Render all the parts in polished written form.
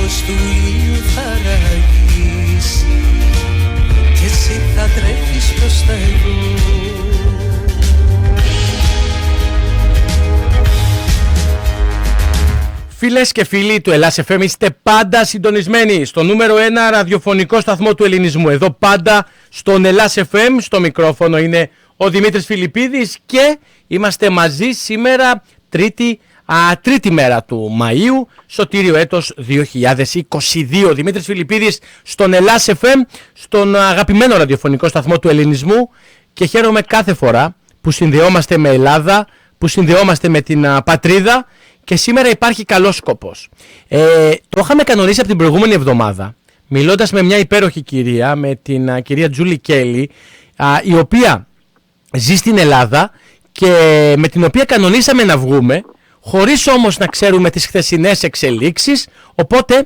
φως του ήλιου θα ράγεις κι εσύ θα τρέχεις προς τα εγώ. Φίλες και φίλοι του Ελλάς FM, είστε πάντα συντονισμένοι στο νούμερο 1 ραδιοφωνικό σταθμό του ελληνισμού. Εδώ πάντα στον Ελλάς FM, στο μικρόφωνο είναι ο Δημήτρης Φιλιππίδης και είμαστε μαζί σήμερα τρίτη μέρα του Μαΐου, σωτήριο έτος 2022. Δημήτρης Φιλιππίδης στον Ελλάς FM, στον αγαπημένο ραδιοφωνικό σταθμό του ελληνισμού και χαίρομαι κάθε φορά που συνδεόμαστε με Ελλάδα, που συνδεόμαστε με την πατρίδα. Και σήμερα υπάρχει καλός σκοπός. Το είχαμε κανονίσει από την προηγούμενη εβδομάδα, μιλώντας με μια υπέροχη κυρία, με την κυρία Τζούλι Κέλι, η οποία ζει στην Ελλάδα και με την οποία κανονίσαμε να βγούμε, χωρίς όμως να ξέρουμε τις χθεσινές εξελίξεις, οπότε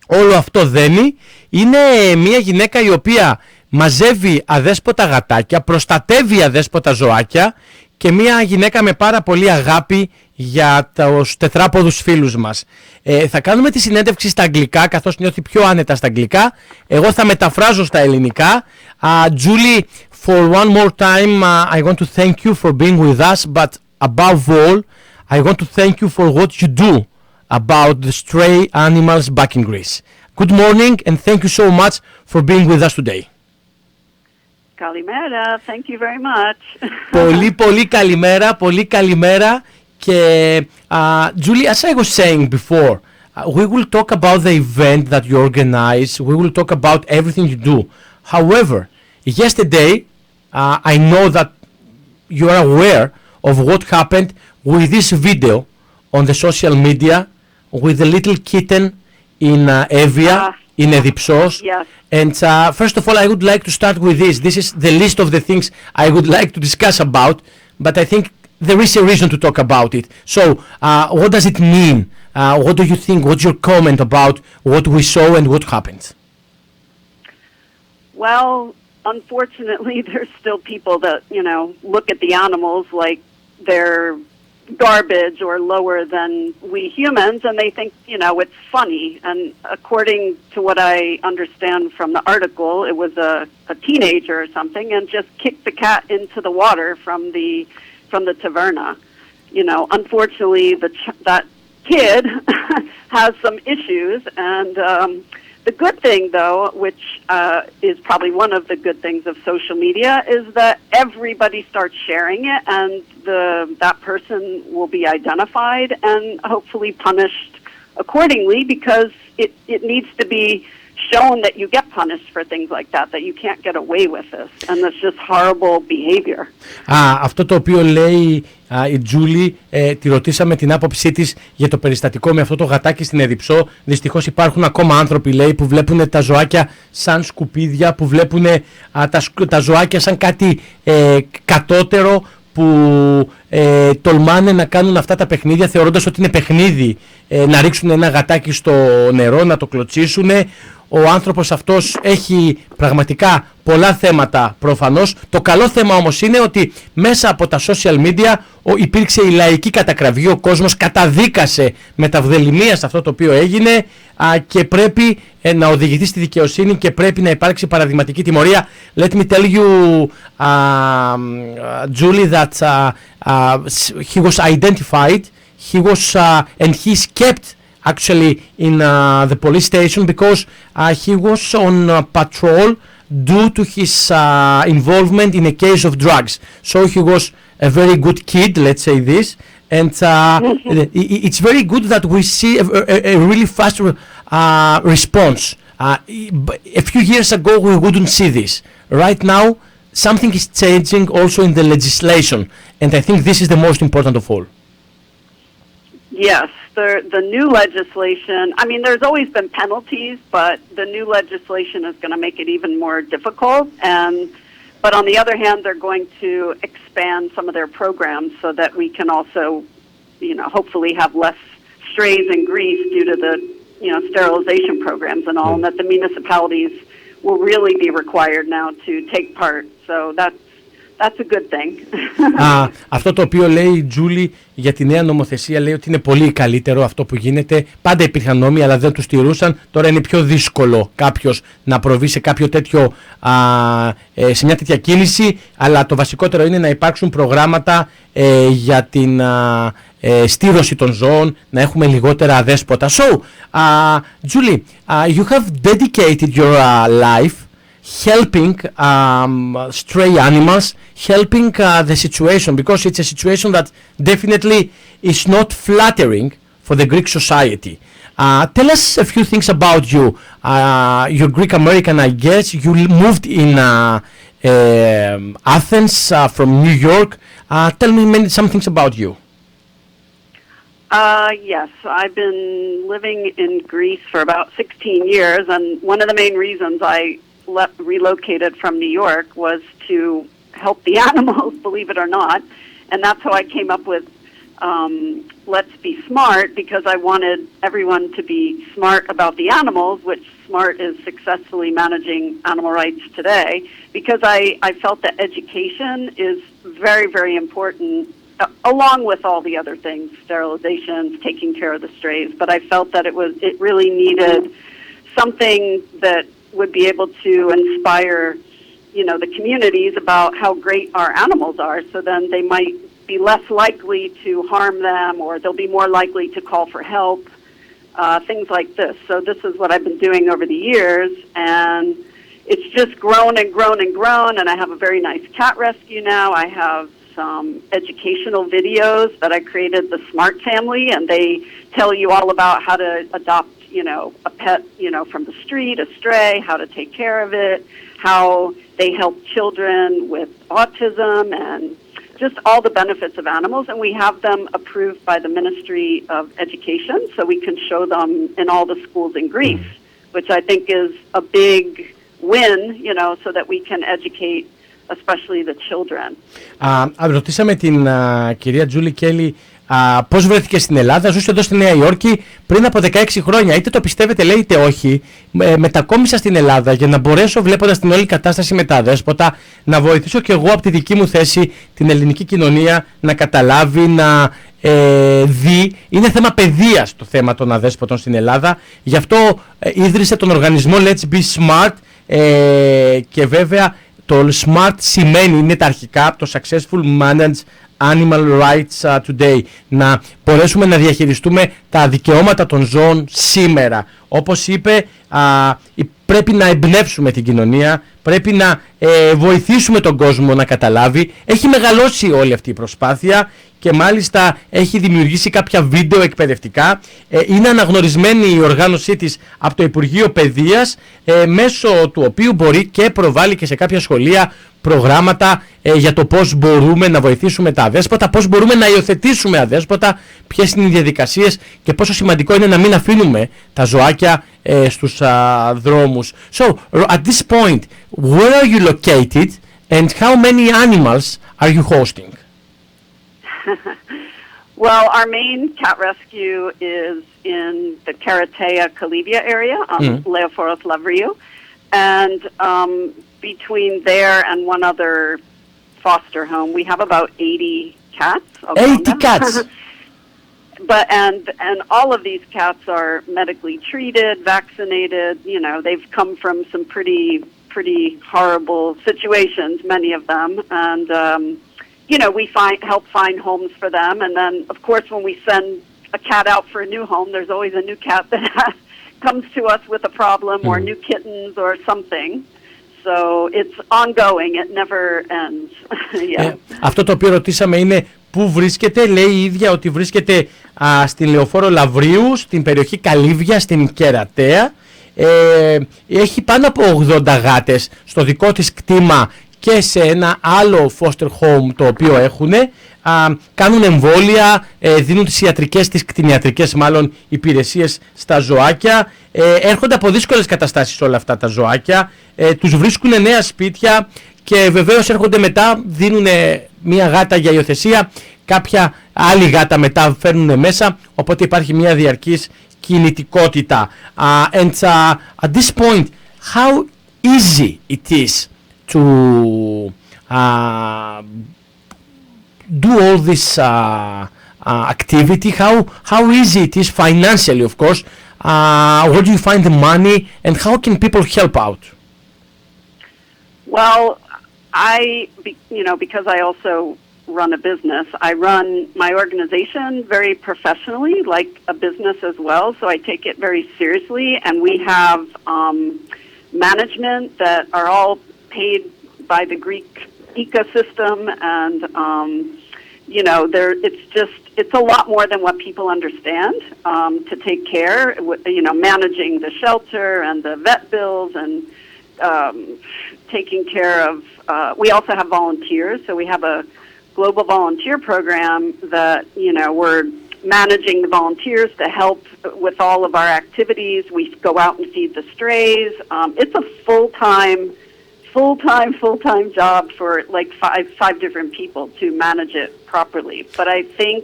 όλο αυτό δένει. Είναι μια γυναίκα η οποία μαζεύει αδέσποτα γατάκια, προστατεύει αδέσποτα ζωάκια και μια γυναίκα με πάρα πολύ αγάπη για τους τετράποδους φίλους μας. Θα κάνουμε τη συνέντευξη στα αγγλικά, καθώς νιώθει πιο άνετα στα αγγλικά. Εγώ θα μεταφράζω στα ελληνικά. Julie, for one more time, I want to thank you for being with us, but above all, I want to thank you for what you do about the stray animals back in Greece. Good morning and thank you so much for being with us today. Kalimera, thank you very much. Πολύ καλημέρα. Και, Julie, as I was saying before, we will talk about the event that you organize. We will talk about everything you do. However, yesterday, I know that you are aware of what happened with this video on the social media with the little kitten in Evia, in Edipsos. Yes. And first of all, I would like to start with this. This is the list of the things I would like to discuss about, but I think there is a reason to talk about it. So, what does it mean? What do you think? What's your comment about what we saw and what happened? Well, unfortunately, there's still people that, look at the animals like they're garbage or lower than we humans, and they think, it's funny. And according to what I understand from the article, it was a teenager or something and just kicked the cat into the water from the taverna. Unfortunately, that kid has some issues, and the good thing, though, which is probably one of the good things of social media, is that everybody starts sharing it, and that person will be identified and hopefully punished accordingly, because it needs to be shown that you get punished for things like that you can't get away with this, and that's just horrible behavior. Αυτό το οποίο λέει η Τζούλι, τη ρωτήσαμε την άποψή της για το περιστατικό με αυτό το γατάκι στην Εδιψό. Δυστυχώς υπάρχουν ακόμα άνθρωποι, λέει, που βλέπουν τα ζωάκια σαν σκουπίδια, που βλέπουν τα ζωάκια σαν κάτι κατώτερο, που τολμάνε να κάνουν αυτά τα παιχνίδια θεωρώντας ότι είναι παιχνίδι, να ρίξουν ένα γατάκι στο νερό, να το κλωτσίσουν. Ο άνθρωπος αυτός έχει πραγματικά πολλά θέματα προφανώς. Το καλό θέμα όμως είναι ότι μέσα από τα social media υπήρξε η λαϊκή κατακραυγή. Ο κόσμος καταδίκασε με τα βδελημία σε αυτό το οποίο έγινε και πρέπει να οδηγηθεί στη δικαιοσύνη και πρέπει να υπάρξει παραδειγματική τιμωρία. Let me tell you, Julie, that he was identified. He was and he's kept actually in the police station because he was on patrol due to his involvement in a case of drugs. So he was a very good kid, let's say this, and it's very good that we see a really fast response. A few years ago we wouldn't see this. Right now something is changing also in the legislation, and I think this is the most important of all. Yes, the new legislation, there's always been penalties, but the new legislation is going to make it even more difficult. But on the other hand, they're going to expand some of their programs so that we can also, hopefully have less strays in Greece due to the, sterilization programs and all, and that the municipalities will really be required now to take part. So that's a good thing. Αυτό το οποίο λέει η Τζούλι για τη νέα νομοθεσία, λέει ότι είναι πολύ καλύτερο αυτό που γίνεται. Πάντα υπήρχαν νόμοι, αλλά δεν τους τηρούσαν. Τώρα είναι πιο δύσκολο κάποιος να προβεί σε κάποιο τέτοιο, σε μια τέτοια κίνηση. Αλλά το βασικότερο είναι να υπάρξουν προγράμματα για την στήρωση των ζώων, να έχουμε λιγότερα αδέσποτα. So, Julie, you have dedicated your life helping stray animals, helping the situation, because it's a situation that definitely is not flattering for the Greek society. Tell us a few things about you. You're Greek American, I guess. You moved in Athens from New York. Tell me some things about you. Yes, I've been living in Greece for about 16 years, and one of the main reasons I relocated from New York was to help the animals, believe it or not, and that's how I came up with Let's Be Smart, because I wanted everyone to be smart about the animals, which SMART is successfully managing animal rights today, because I felt that education is very, very important, along with all the other things, sterilizations, taking care of the strays, but I felt that it really needed something that would be able to inspire, the communities about how great our animals are, so then they might be less likely to harm them, or they'll be more likely to call for help, things like this. So this is what I've been doing over the years, and it's just grown and grown and grown, and I have a very nice cat rescue now. I have some educational videos that I created, the Smart Family, and they tell you all about how to adopt a pet, from the street, a stray, how to take care of it, how they help children with autism, and just all the benefits of animals. And we have them approved by the Ministry of Education, so we can show them in all the schools in Greece, which I think is a big win, so that we can educate especially the children. Ρωτήσαμε την κυρία Τζούλι Κέλι πώς βρέθηκε στην Ελλάδα. Ζούσε εδώ στη Νέα Υόρκη πριν από 16 χρόνια. Είτε το πιστεύετε, λέει, είτε όχι. Μετακόμισα στην Ελλάδα για να μπορέσω, βλέποντας την όλη κατάσταση με τα αδέσποτα, να βοηθήσω και εγώ από τη δική μου θέση την ελληνική κοινωνία να καταλάβει, να δει. Είναι θέμα παιδείας το θέμα των αδέσποτων στην Ελλάδα. Γι' αυτό ίδρυσε τον οργανισμό Let's Be Smart, και βέβαια το SMART σημαίνει, είναι τα αρχικά, το Successful Managed Animal Rights Today, να μπορέσουμε να διαχειριστούμε τα δικαιώματα των ζώων σήμερα. Όπως είπε, πρέπει να εμπνεύσουμε την κοινωνία, πρέπει να βοηθήσουμε τον κόσμο να καταλάβει. Έχει μεγαλώσει όλη αυτή η προσπάθεια και μάλιστα έχει δημιουργήσει κάποια βίντεο εκπαιδευτικά. Είναι αναγνωρισμένη η οργάνωσή της από το Υπουργείο Παιδείας, μέσω του οποίου μπορεί και προβάλλει και σε κάποια σχολεία προγράμματα για το πώς μπορούμε να βοηθήσουμε τα αδέσποτα, πώς μπορούμε να υιοθετήσουμε αδέσποτα, ποιες είναι οι διαδικασίες και πόσο σημαντικό είναι να μην αφήνουμε τα ζωάκια στους δρόμους. So, at this point, where are you located and how many animals are you hosting? Well, our main cat rescue is in the Karatea Kalivia area on Leoforos Lavriou, and between there and one other foster home, we have about 80 cats. 80 cats. But and all of these cats are medically treated, vaccinated. They've come from some pretty horrible situations, many of them, and we help find homes for them. And then, of course, when we send a cat out for a new home, there's always a new cat that comes to us with a problem, or new kittens or something. So it's ongoing, it never ends. Yeah. Αυτό το οποίο ρωτήσαμε είναι πού βρίσκεται. Λέει η ίδια ότι βρίσκεται στην Λεωφόρο Λαβρίου, στην περιοχή Καλύβια, στην Κερατέα. Έχει πάνω από 80 γάτες στο δικό της κτήμα και σε ένα άλλο foster home το οποίο έχουν. Κάνουν εμβόλια, δίνουν τις ιατρικές, τις κτηνιατρικές μάλλον υπηρεσίες στα ζωάκια. Έρχονται από δύσκολες καταστάσεις όλα αυτά τα ζωάκια, τους βρίσκουν νέα σπίτια και βεβαίως έρχονται μετά, δίνουν μία γάτα για υιοθεσία, κάποια άλλη γάτα μετά φέρνουν μέσα, οπότε υπάρχει μία διαρκής κινητικότητα. And at this point, how easy it is to do all this activity? How easy it is financially, of course? Where do you find the money, and how can people help out? Well, because I also run a business, I run my organization very professionally, like a business as well, so I take it very seriously, and we have management that are all paid by the Greek ecosystem, and it's a lot more than what people understand to take care, managing the shelter and the vet bills and taking care of, we also have volunteers, so we have a global volunteer program that, we're managing the volunteers to help with all of our activities. We go out and feed the strays. It's a full-time job for like five different people to manage it properly. But I think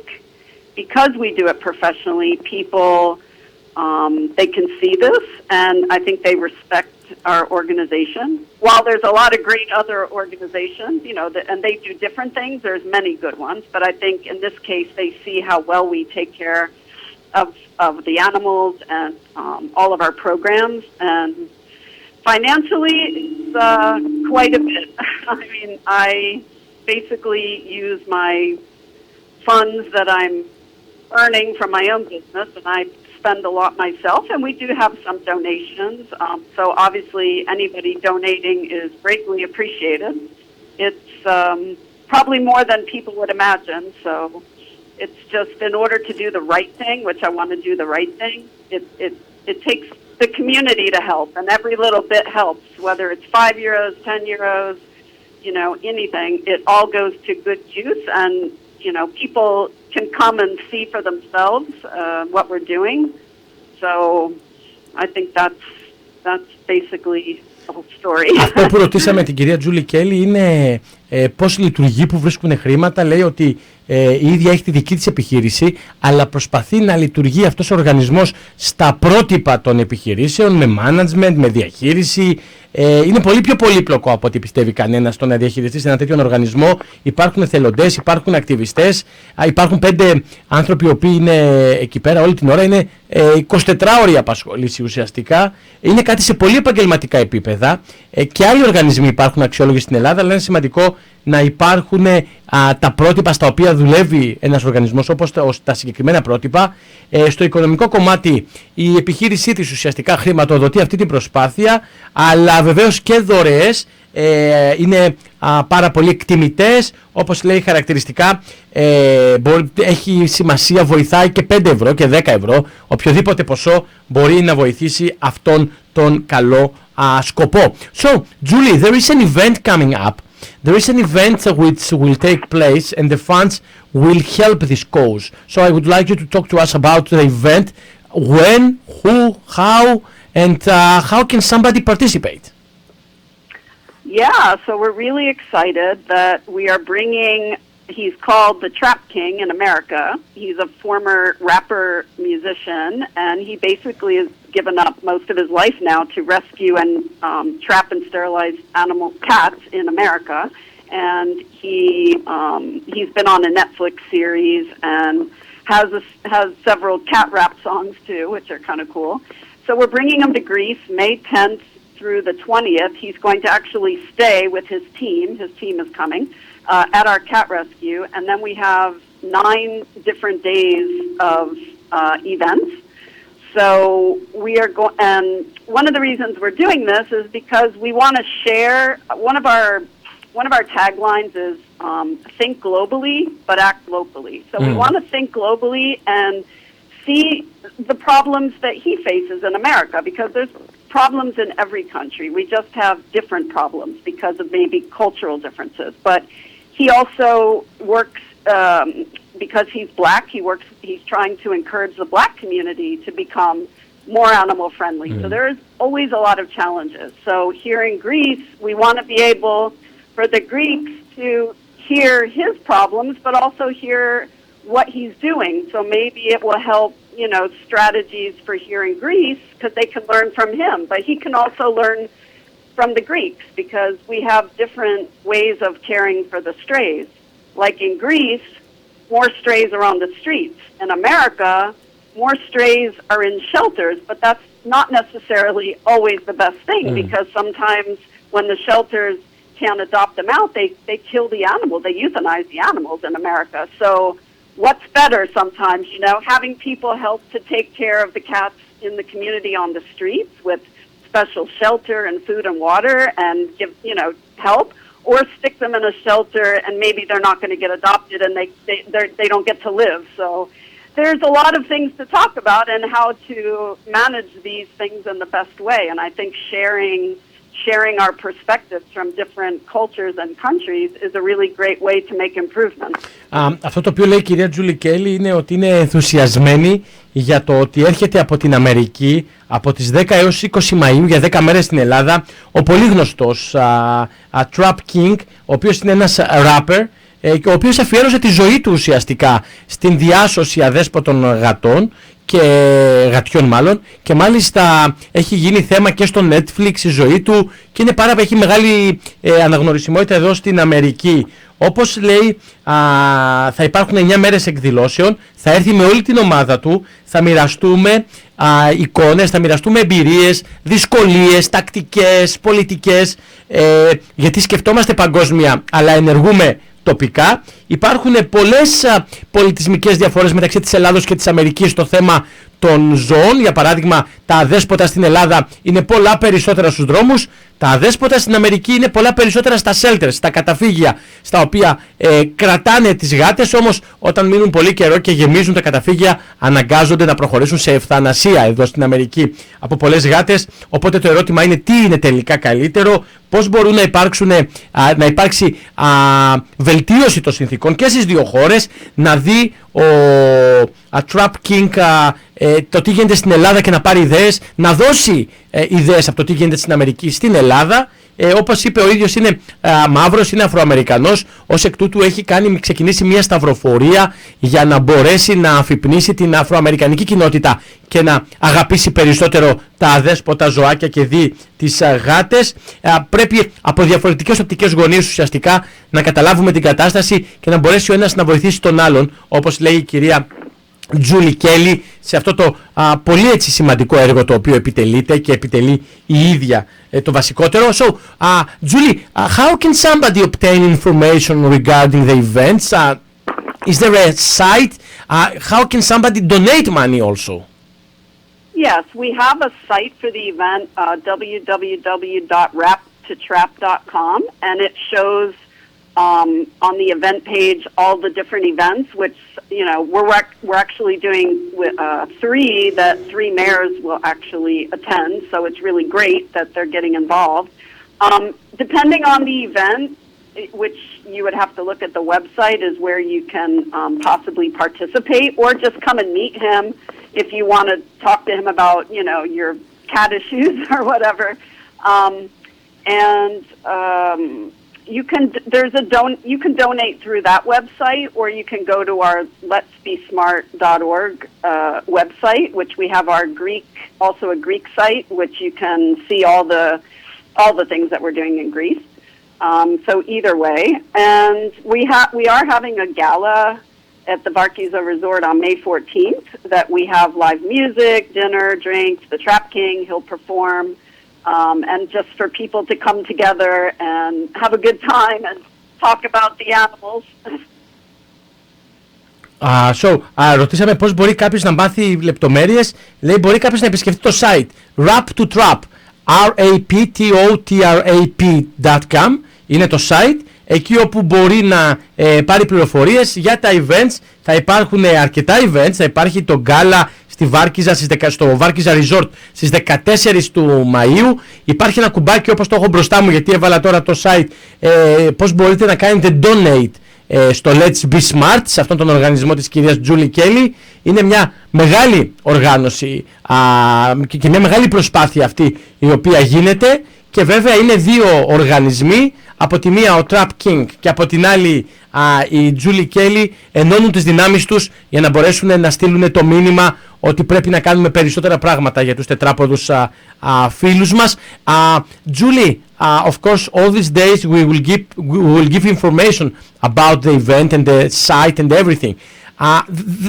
because we do it professionally, people, they can see this, and I think they respect our organization. While there's a lot of great other organizations, and they do different things, there's many good ones, but I think in this case they see how well we take care of the animals and all of our programs, and financially it's quite a bit. I mean, I basically use my funds that I'm earning from my own business, and I spend a lot myself, and we do have some donations. So obviously anybody donating is greatly appreciated. It's probably more than people would imagine. So it's just in order to do the right thing, which I want to do the right thing, it takes the community to help, and every little bit helps, whether it's €5, €10, anything. It all goes to good use, and people can come and see for themselves what we're doing. So I think that's basically the whole story. Αυτό που ρωτήσαμε την κυρία Τζούλι Κέλι είναι πώς λειτουργεί, που βρίσκουν χρήματα. Λέει ότι η ίδια έχει τη δική της επιχείρηση, αλλά προσπαθεί να λειτουργεί αυτός ο οργανισμός στα πρότυπα των επιχειρήσεων, με management, με διαχείριση. Είναι πολύ πιο πολύπλοκο από ό,τι πιστεύει κανένας το να διαχειριστεί σε ένα τέτοιο οργανισμό. Υπάρχουν εθελοντές, υπάρχουν ακτιβιστές, υπάρχουν 5 άνθρωποι οι οποίοι είναι εκεί πέρα όλη την ώρα. Είναι 24ωρη απασχόληση ουσιαστικά. Είναι κάτι σε πολύ επαγγελματικά επίπεδα. Και άλλοι οργανισμοί υπάρχουν αξιόλογοι στην Ελλάδα, αλλά είναι σημαντικό να υπάρχουν τα πρότυπα στα οποία δουλεύει ένας οργανισμός, όπως τα συγκεκριμένα πρότυπα. Στο οικονομικό κομμάτι η επιχείρησή της ουσιαστικά χρηματοδοτεί αυτή την προσπάθεια, αλλά βεβαίως και δωρεές είναι πάρα πολύ εκτιμητές, όπως λέει χαρακτηριστικά. Έχει σημασία, βοηθάει και 5 ευρώ και 10 ευρώ, οποιοδήποτε ποσό μπορεί να βοηθήσει αυτόν τον καλό σκοπό. So, Julie, there is an event coming up. There is an event which will take place, and the funds will help this cause. So I would like you to talk to us about the event. When, who, how, and how can somebody participate? Yeah, so we're really excited that we are bringing, he's called the Trap King in America. He's a former rapper musician, and he basically has given up most of his life now to rescue and trap and sterilize cats in America. And he's been on a Netflix series and has several cat rap songs too, which are kind of cool. So we're bringing him to Greece May 10th through the 20th. He's going to actually stay with his team. His team is coming at our cat rescue, and then we have 9 different days of events. So we are going, and one of the reasons we're doing this is because we want to share. One of our taglines is think globally but act locally. So we want to think globally and see the problems that he faces in America, because there's problems in every country. We just have different problems because of maybe cultural differences. But he also works, because he's black, he's trying to encourage the black community to become more animal friendly. So there's always a lot of challenges. So here in Greece, we want to be able for the Greeks to hear his problems, but also hear what he's doing. So maybe it will help, strategies for here in Greece, because they can learn from him. But he can also learn from the Greeks, because we have different ways of caring for the strays. Like in Greece, more strays are on the streets. In America, more strays are in shelters, but that's not necessarily always the best thing, because sometimes when the shelters can't adopt them out, they kill the animals, they euthanize the animals in America. So what's better sometimes, you know, having people help to take care of the cats in the community on the streets with special shelter and food and water and give, you know, help, or stick them in a shelter and maybe they're not going to get adopted and they don't get to live. So there's a lot of things to talk about and how to manage these things in the best way. And I think sharing our perspectives from different cultures and countries is a really great way to make improvements. Αυτό το οποίο λέει η κυρία Τζούλι Κέλι είναι ότι είναι ενθουσιασμένη για το ότι έρχεται από την Αμερική από τις 10 έως 20 Μαΐου για 10 μέρες στην Ελλάδα ο πολύ γνωστός Trap King, ο οποίος είναι ένας rapper, ο οποίος αφιέρωσε τη ζωή του ουσιαστικά στην διάσωση αδέσποτων γατών και γατιών μάλλον, και μάλιστα έχει γίνει θέμα και στο Netflix η ζωή του και είναι έχει μεγάλη αναγνωρισιμότητα εδώ στην Αμερική. Όπως λέει, θα υπάρχουν 9 μέρες εκδηλώσεων, θα έρθει με όλη την ομάδα του, θα μοιραστούμε εικόνες, θα μοιραστούμε εμπειρίες, δυσκολίες, τακτικές, πολιτικές, γιατί σκεφτόμαστε παγκόσμια αλλά ενεργούμε τοπικά. Υπάρχουν πολλές πολιτισμικές διαφορές μεταξύ της Ελλάδος και της Αμερικής στο θέμα των ζώων. Για παράδειγμα, τα αδέσποτα στην Ελλάδα είναι πολλά περισσότερα στους δρόμους. Τα αδέσποτα στην Αμερική είναι πολλά περισσότερα στα shelters, στα καταφύγια, στα οποία κρατάνε τις γάτες, όμως όταν μείνουν πολύ καιρό και γεμίζουν τα καταφύγια, αναγκάζονται να προχωρήσουν σε ευθανασία εδώ στην Αμερική από πολλές γάτες. Οπότε το ερώτημα είναι τι είναι τελικά καλύτερο, πώς μπορούν να υπάρξει βελτίωση των συνθήκων και στις δύο χώρες, να δει ο Trap King το τι γίνεται στην Ελλάδα και να πάρει ιδέες, να δώσει ιδέες από το τι γίνεται στην Αμερική στην Ελλάδα. Όπως είπε ο ίδιος, είναι μαύρος, είναι Αφροαμερικανός, ως εκ τούτου έχει ξεκινήσει μια σταυροφορία για να μπορέσει να αφυπνίσει την αφροαμερικανική κοινότητα και να αγαπήσει περισσότερο τα αδέσποτα ζωάκια και δει τις γάτες. Πρέπει από διαφορετικές οπτικές γωνίες ουσιαστικά να καταλάβουμε την κατάσταση και να μπορέσει ο ένας να βοηθήσει τον άλλον, όπως λέει η κυρία Τζούλι Κέλι, σε αυτό το πολύ έτσι σημαντικό έργο το οποίο επιτελείται και επιτελεί η ίδια το βασικότερο. So, Julie, how can somebody obtain information regarding the events? Is there a site? How can somebody donate money also? Yes, we have a site for the event, www.raptotrap.com, and it shows on the event page all the different events, which, you know, we're actually doing 3 mayors will actually attend, so it's really great that they're getting involved. Depending on the event, which you would have to look at the website, is where you can possibly participate, or just come and meet him if you want to talk to him about, you know, your cat issues or whatever. You can donate through that website, or you can go to our letsbesmart.org website, which we have our also a Greek site, which you can see all the things that we're doing in Greece. So either way, and we are having a gala at the Barkiza Resort on May 14th that we have live music, dinner, drinks. The Trap King, he'll perform. And just for people to come together and have a good time and talk about the animals. Ρωτήσαμε πώς μπορεί κάποιος να μάθει λεπτομέρειες. Λέει μπορεί κάποιος να επισκεφτεί το site raptotrap, raptotrap.com. Είναι το site, εκεί όπου μπορεί να πάρει πληροφορίες για τα events. Θα υπάρχουν αρκετά events, θα υπάρχει το γκάλα στο Βάρκιζα Resort στις 14 του Μαΐου. Υπάρχει ένα κουμπάκι όπως το έχω μπροστά μου, γιατί έβαλα τώρα το site, πώς μπορείτε να κάνετε donate στο Let's Be Smart, σε αυτόν τον οργανισμό της κυρίας Τζούλι Κέλι. Είναι μια μεγάλη οργάνωση και μια μεγάλη προσπάθεια αυτή η οποία γίνεται, και βέβαια είναι δύο οργανισμοί, από τη μία ο Trap King και από την άλλη η Τζούλι Κέλι ενώνουν τις δυνάμεις τους για να μπορέσουν να στείλουν το μήνυμα ότι πρέπει να κάνουμε περισσότερα πράγματα για τους τετράποδους φίλους μας. Τζούλι, of course, all these days we will give information about the event and the site and everything.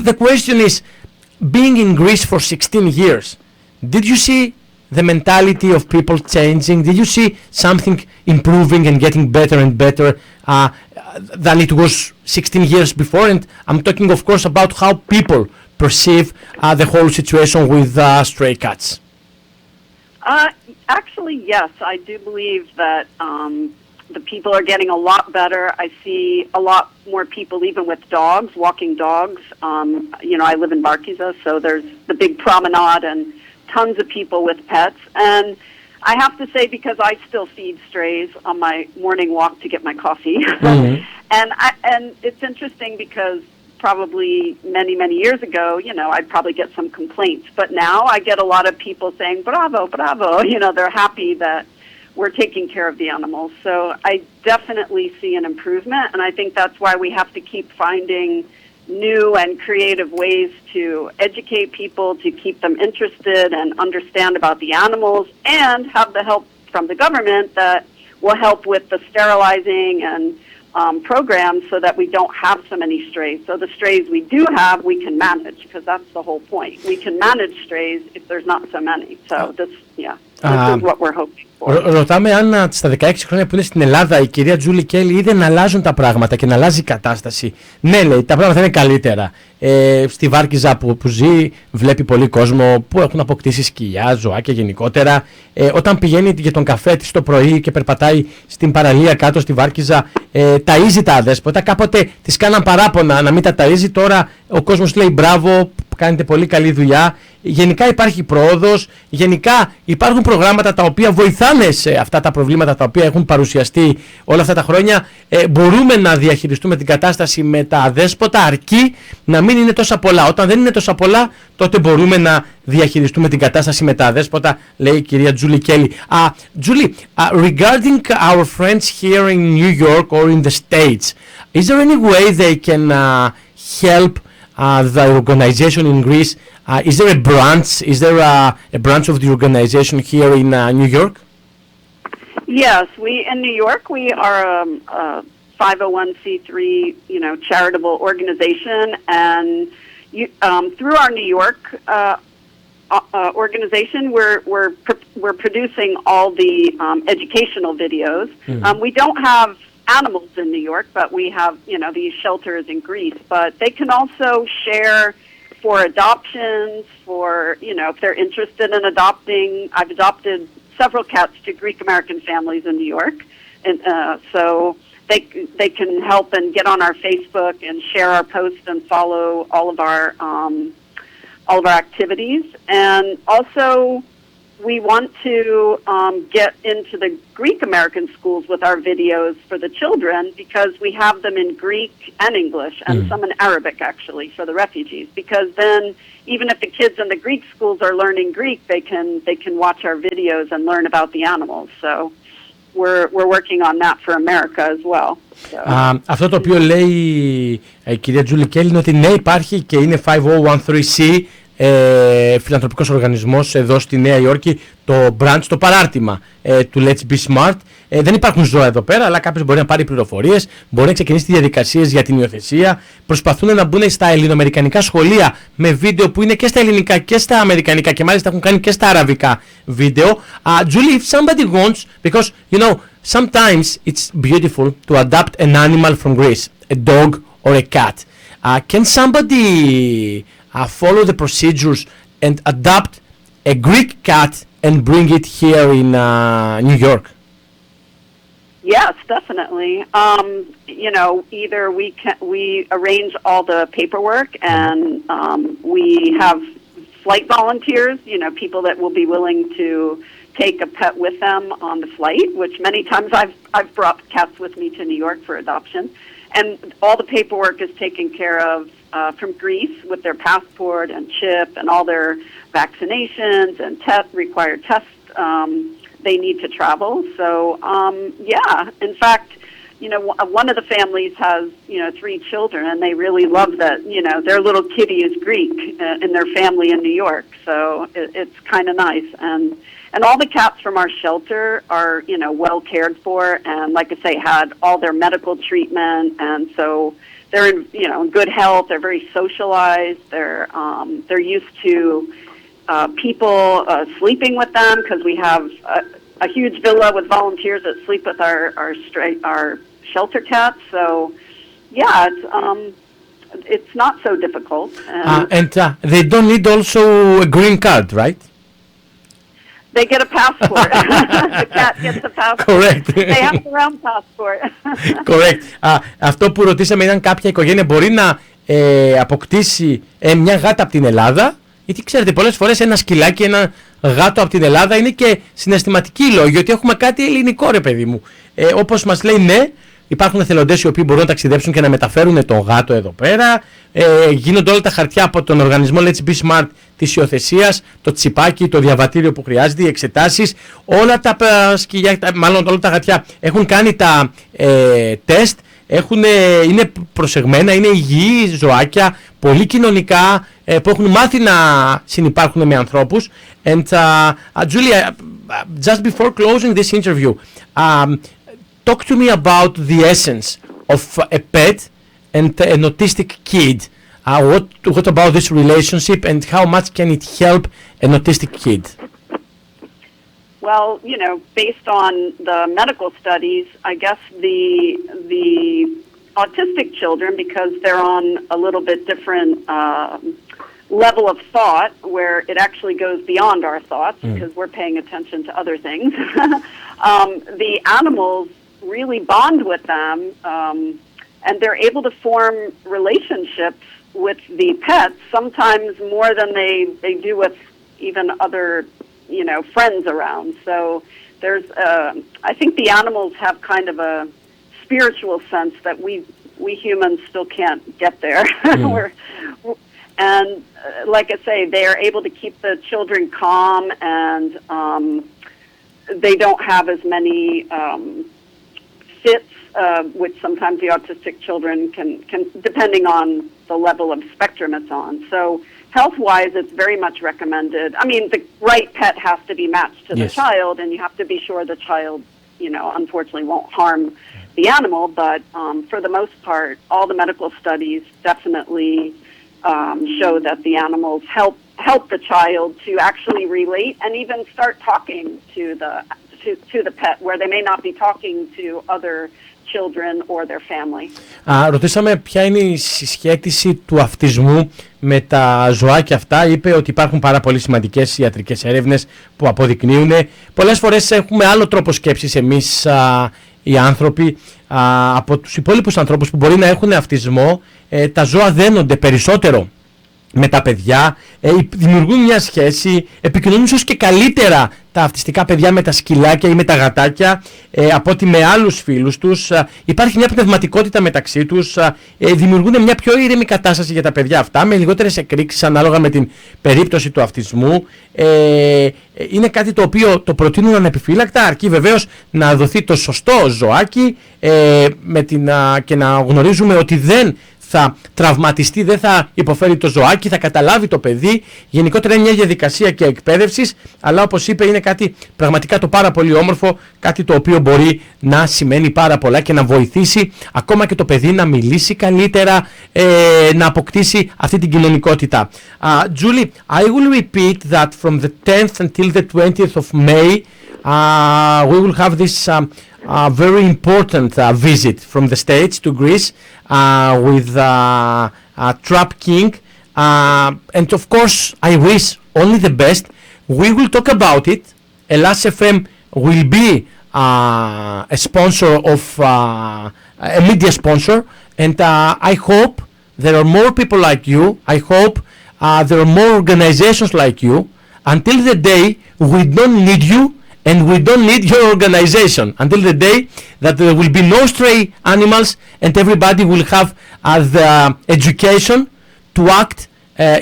The question is, being in Greece for 16 years, did you see the mentality of people changing? Did you see something improving and getting better and better than it was 16 years before? And I'm talking, of course, about how people perceive the whole situation with stray cats. Actually, yes, I do believe that the people are getting a lot better. I see a lot more people, even with dogs, walking dogs. I live in Markiza, so there's the big promenade and tons of people with pets. And I have to say, because I still feed strays on my morning walk to get my coffee. Mm-hmm. and it's interesting because probably many years ago, I'd probably get some complaints. But now I get a lot of people saying, bravo, bravo. They're happy that we're taking care of the animals. So I definitely see an improvement. And I think that's why we have to keep finding new and creative ways to educate people, to keep them interested and understand about the animals, and have the help from the government that will help with the sterilizing and programs so that we don't have so many strays. So the strays we do have, we can manage, because that's the whole point. We can manage strays if there's not so many. So this is what we're hoping. Ρωτάμε αν στα 16 χρόνια που είναι στην Ελλάδα η κυρία Τζούλι Κέλι είδε να αλλάζουν τα πράγματα και να αλλάζει η κατάσταση. Ναι, λέει, τα πράγματα είναι καλύτερα. Στη Βάρκιζα που ζει βλέπει πολύ κόσμο που έχουν αποκτήσει σκυλιά, ζωάκια γενικότερα. Όταν πηγαίνει για τον καφέ της το πρωί και περπατάει στην παραλία κάτω στη Βάρκιζα, ταΐζει τα αδέσποτα. Κάποτε της κάναν παράπονα να μην τα ταΐζει, τώρα ο κόσμος λέει μπράβο, κάνετε πολύ καλή δουλειά. Γενικά υπάρχει πρόοδος, γενικά υπάρχουν προγράμματα τα οποία βοηθάνε σε αυτά τα προβλήματα τα οποία έχουν παρουσιαστεί όλα αυτά τα χρόνια. Μπορούμε να διαχειριστούμε την κατάσταση με τα αδέσποτα, αρκεί να μην είναι τόσα πολλά. Όταν δεν είναι τόσα πολλά, τότε μπορούμε να διαχειριστούμε την κατάσταση με τα αδέσποτα, λέει η κυρία Τζούλι Κέλι. Julie, regarding our friends here in New York or in the States, is there any way they can help the organization in Greece? Is there a branch? Is there a branch of the organization here in New York? Yes, in New York we are a 501c3, charitable organization, and through our New York organization, we're producing all the educational videos. Mm-hmm. We don't have animals in New York, but we have, these shelters in Greece. But they can also share for adoptions, for, if they're interested in adopting. I've adopted several cats to Greek American families in New York. And so they can help and get on our Facebook and share our posts and follow all of our activities. And also, we want to get into the Greek American schools with our videos for the children, because we have them in Greek and English, and some in Arabic actually for the refugees. Because then, even if the kids in the Greek schools are learning Greek, they can watch our videos and learn about the animals. So we're working on that for America as well. So. Αυτό το οποίο λέει η κυρία Τζούλι Κέλι είναι ότι ναι, υπάρχει και είναι 5013C, φιλανθρωπικός οργανισμός εδώ στη Νέα Υόρκη, το branch, το παράρτημα του Let's Be Smart. Δεν υπάρχουν ζώα εδώ πέρα, αλλά κάποιος μπορεί να πάρει πληροφορίες, μπορεί να ξεκινήσει τις διαδικασίες για την υιοθεσία. Προσπαθούν να μπουν στα ελληνοαμερικανικά σχολεία με βίντεο που είναι και στα ελληνικά και στα αμερικανικά, και μάλιστα έχουν κάνει και στα αραβικά βίντεο. Julie, if somebody wants, because sometimes it's beautiful to adopt an animal from Greece, a dog or a cat. Can somebody follow the procedures and adopt a Greek cat and bring it here in New York? Yes, definitely. Either we arrange all the paperwork, and we have flight volunteers, people that will be willing to take a pet with them on the flight, which many times I've brought cats with me to New York for adoption. And all the paperwork is taken care of from Greece with their passport and chip and all their vaccinations and required tests they need to travel. So, in fact, one of the families has, 3 children, and they really love that, their little kitty is Greek in their family in New York. So it's kind of nice. And all the cats from our shelter are, well cared for, and like I say, had all their medical treatment, and so they're in good health. They're very socialized. They're used to people sleeping with them, because we have a huge villa with volunteers that sleep with our shelter cats. So, it's not so difficult. And they don't need also a green card, right? They get a passport. The cat gets a passport. Correct. They have their own passport. Correct. Αυτό που ρωτήσαμε ήταν κάποια οικογένεια μπορεί να αποκτήσει μια γάτα από την Ελλάδα, γιατί ξέρετε πολλές φορές ένα σκυλάκι, ένα γάτο από την Ελλάδα είναι και συναισθηματική λόγη, ότι έχουμε κάτι ελληνικό, ρε παιδί μου. Όπως μας λέει, ναι, υπάρχουν εθελοντές οι οποίοι μπορούν να ταξιδέψουν και να μεταφέρουν τον γάτο εδώ πέρα. Γίνονται όλα τα χαρτιά από τον οργανισμό Let's Be Smart της υιοθεσίας, το τσιπάκι, το διαβατήριο που χρειάζεται, οι εξετάσεις, όλα τα σκυλιά, μάλλον όλα τα χαρτιά έχουν κάνει τα τεστ, είναι προσεγμένα, είναι υγιή ζωάκια, πολύ κοινωνικά, που έχουν μάθει να συνυπάρχουν με ανθρώπους. And Julia, just before closing this interview, talk to me about the essence of a pet and an autistic kid. What about this relationship, and how much can it help an autistic kid? Well, based on the medical studies, I guess the autistic children, because they're on a little bit different level of thought, where it actually goes beyond our thoughts, because we're paying attention to other things. The animals really bond with them, and they're able to form relationships with the pets, sometimes more than they do with even other, friends around. So there's, I think the animals have kind of a spiritual sense that we humans still can't get there. And like I say, they are able to keep the children calm, and they don't have as many fits, which sometimes the autistic children can, depending on the level of spectrum it's on. So health-wise, it's very much recommended. I mean, the right pet has to be matched to the child, and you have to be sure the child, unfortunately won't harm the animal. But for the most part, all the medical studies definitely show that the animals help the child to actually relate and even start talking to the pet, where they may not be talking to other children or their family. Ρωτήσαμε ποια είναι η συσχέτιση του αυτισμού με τα ζωάκια αυτά. Είπε ότι υπάρχουν πάρα πολύ σημαντικές ιατρικές έρευνες που αποδεικνύουν. Πολλές φορές έχουμε άλλο τρόπο σκέψης εμείς οι άνθρωποι από τους υπόλοιπους ανθρώπους που μπορεί να έχουν αυτισμό. Τα ζώα δένονται περισσότερο με τα παιδιά, δημιουργούν μια σχέση, επικοινωνούν ίσως και καλύτερα τα αυτιστικά παιδιά με τα σκυλάκια ή με τα γατάκια από ότι με άλλους φίλους τους. Υπάρχει μια πνευματικότητα μεταξύ τους, δημιουργούν μια πιο ήρεμη κατάσταση για τα παιδιά αυτά, με λιγότερες εκρήξεις ανάλογα με την περίπτωση του αυτισμού. Είναι κάτι το οποίο το προτείνουν ανεπιφύλακτα, αρκεί βεβαίως να δοθεί το σωστό ζωάκι και να γνωρίζουμε ότι δεν θα τραυματιστεί, δεν θα υποφέρει το ζωάκι, θα καταλάβει το παιδί. Γενικότερα είναι μια διαδικασία και εκπαίδευσης, αλλά όπως είπε είναι κάτι πραγματικά το πάρα πολύ όμορφο, κάτι το οποίο μπορεί να σημαίνει πάρα πολλά και να βοηθήσει ακόμα και το παιδί να μιλήσει καλύτερα, να αποκτήσει αυτή την κοινωνικότητα. Julie, I will repeat that from the 10th until the 20th of May we will have this very important visit from the States to Greece with Trap King, and of course I wish only the best. We will talk about it. Elas FM will be a sponsor of a media sponsor, and I hope there are more people like you. I hope there are more organizations like you. Until the day we don't need you, and we don't need your organization, until the day that there will be no stray animals and everybody will have the education to act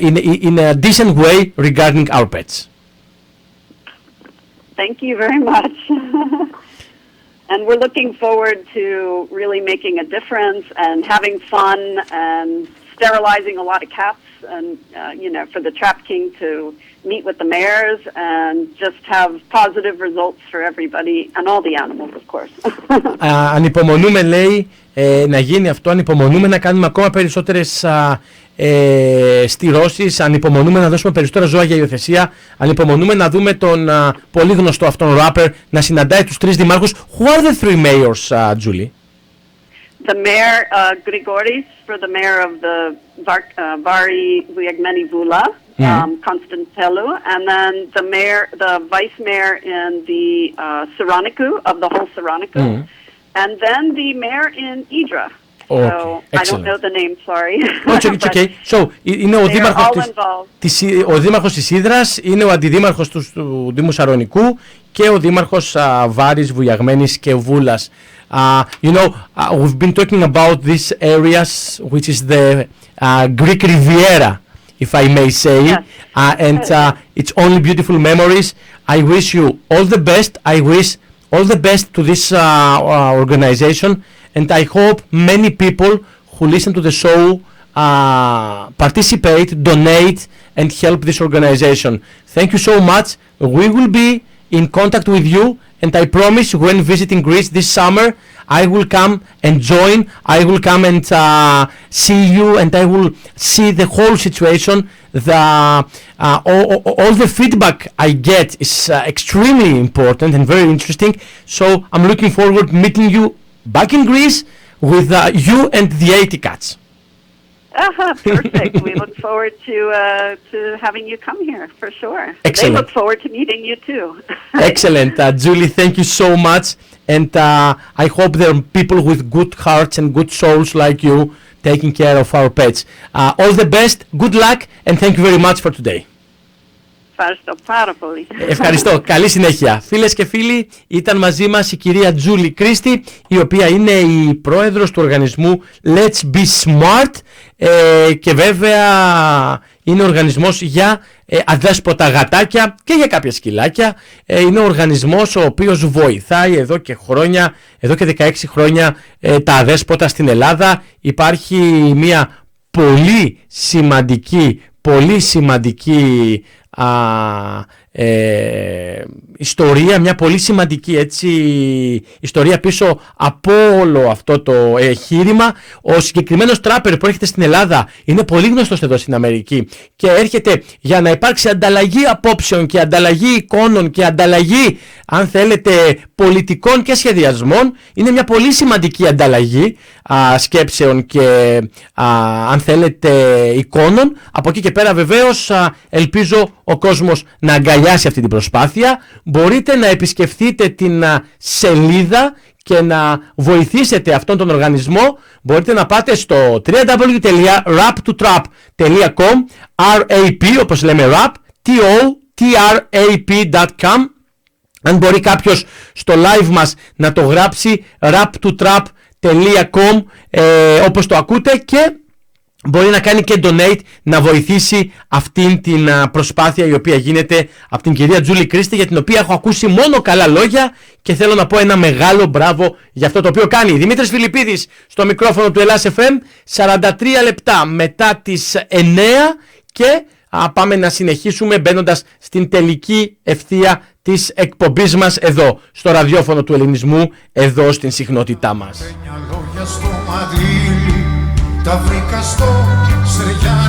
in a decent way regarding our pets. Thank you very much. And we're looking forward to really making a difference and having fun and sterilizing a lot of cats and, for the Trap King to meet with the mayors and just have positive results for everybody and all the animals, of course. Ανυπομονούμε, λέει, να γίνει αυτό, ανυπομονούμε να κάνουμε ακόμα περισσότερες στηρώσεις, ανυπομονούμε να δώσουμε περισσότερα ζώα για υιοθεσία, ανυπομονούμε να δούμε τον πολύ γνωστό αυτόν ράπερ να συναντάει τους τρεις δημάρχους. Who are the three mayors, Julie? The mayor, Grigoris, for the mayor of the Vari Vuiagmeni Vula, Constantelu, and then the vice mayor in the Saronicu, of the whole Saronicu, and then the mayor in Idra. Okay, so excellent. I don't know the name, sorry. It's okay. So, είναι ο δήμαρχος της Ίδρας, είναι ο αντιδήμαρχος του Δήμου Σαρονικού και ο δήμαρχος Βάρης, Βουλιαγμένης και Βούλας. We've been talking about these areas, which is the Greek Riviera, if I may say, yes. And it's only beautiful memories. I wish you all the best. I wish all the best to this organization, and I hope many people who listen to the show participate, donate, and help this organization. Thank you so much. We will be in contact with you, and I promise when visiting Greece this summer, I will come and join. I will come and see you, and I will see the whole situation. All the feedback I get is extremely important and very interesting. So I'm looking forward to meeting you back in Greece with you and the 80 cats. Perfect. We look forward to having you come here, for sure. Excellent. They look forward to meeting you too. Excellent. Julie, thank you so much. And I hope there are people with good hearts and good souls like you taking care of our pets. All the best, good luck, and thank you very much for today. Ευχαριστώ πάρα πολύ. Ευχαριστώ. Καλή συνέχεια. Φίλες και φίλοι, ήταν μαζί μας η κυρία Τζούλι Κέλι, η οποία είναι η πρόεδρος του οργανισμού Let's Be Smart, και βέβαια είναι οργανισμός για αδέσποτα γατάκια και για κάποια σκυλάκια. Είναι ο οργανισμός ο οποίος βοηθάει εδώ και 16 χρόνια τα αδέσποτα στην Ελλάδα. Υπάρχει μια πολύ σημαντική ιστορία, μια πολύ σημαντική ιστορία πίσω από όλο αυτό το εγχείρημα. Ο συγκεκριμένος τράπερ που έρχεται στην Ελλάδα είναι πολύ γνωστός εδώ στην Αμερική και έρχεται για να υπάρξει ανταλλαγή απόψεων και ανταλλαγή εικόνων και ανταλλαγή, αν θέλετε, πολιτικών και σχεδιασμών. Είναι μια πολύ σημαντική ανταλλαγή σκέψεων και αν θέλετε εικόνων. Από εκεί και πέρα βεβαίως ελπίζω ο κόσμος να αγκαλιάσει αυτή την προσπάθεια. Μπορείτε να επισκεφτείτε την σελίδα και να βοηθήσετε αυτόν τον οργανισμό. Μπορείτε να πάτε στο www.rap2trap.com, RAP όπως λέμε rap, TOTRAP.com. Αν μπορεί κάποιος στο live μας να το γράψει rap2trap.com, όπως το ακούτε, και μπορεί να κάνει και donate, να βοηθήσει αυτήν την προσπάθεια η οποία γίνεται από την κυρία Τζούλι Κέλι, για την οποία έχω ακούσει μόνο καλά λόγια και θέλω να πω ένα μεγάλο μπράβο για αυτό το οποίο κάνει. Δημήτρης Φιλιππίδης στο μικρόφωνο του Ελλάς FM, 43 λεπτά μετά τις 9, και πάμε να συνεχίσουμε μπαίνοντας στην τελική ευθεία της εκπομπής μας εδώ στο ραδιόφωνο του Ελληνισμού, εδώ στην συχνότητά μας. Τα βρήκα στο Στεριά